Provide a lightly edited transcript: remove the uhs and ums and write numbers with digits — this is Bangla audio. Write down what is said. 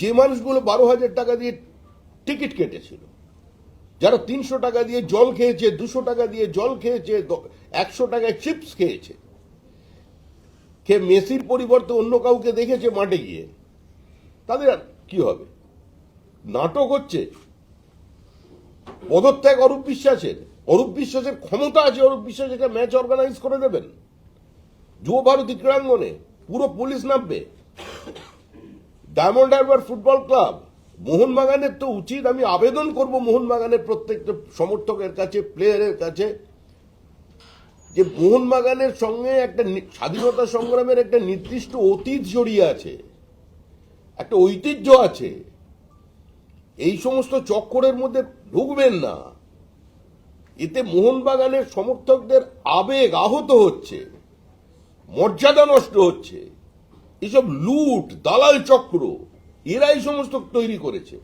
যে মানুষগুলো 12,000 টাকা দিয়ে টিকিট কেটেছিল, যারা 300 টাকা দিয়ে জল খেয়েছে, 200 টাকা দিয়ে জল খেয়েছে, 100 টাকায় চিপস খেয়েছে, মেসির পরিবর্তে অন্য কাউকে দেখেছে মাঠে গিয়ে, তাদের আর কি হবে? নাটক হচ্ছে। পদত্যাগ অরূপ বিশ্বাসের ক্ষমতা আছে। অরূপ বিশ্বাস একটা ম্যাচ অর্গানাইজ করে দেবেন যুব ভারতী ক্রীড়াঙ্গনে, পুরো পুলিশ নামবে। ডায়মন্ড হারবার ফুটবল ক্লাব, মোহনবাগানের তো উচিত, আমি আবেদন করব মোহনবাগানের প্রত্যেকটা সমর্থকের কাছে, প্লেয়ারের কাছে, যে মোহনবাগানের সঙ্গে একটা স্বাধীনতা সংগ্রামের একটা নির্দিষ্ট অতীত জড়িয়ে আছে, একটা ঐতিহ্য আছে। এই সমস্ত চক্করের মধ্যে ঢুকবেন না। এতে মোহনবাগানের সমর্থকদের আবেগ আহত হচ্ছে, মর্যাদা নষ্ট হচ্ছে। এসব লুট, দালাল চক্র, এরাই সমস্ত তৈরি করেছে।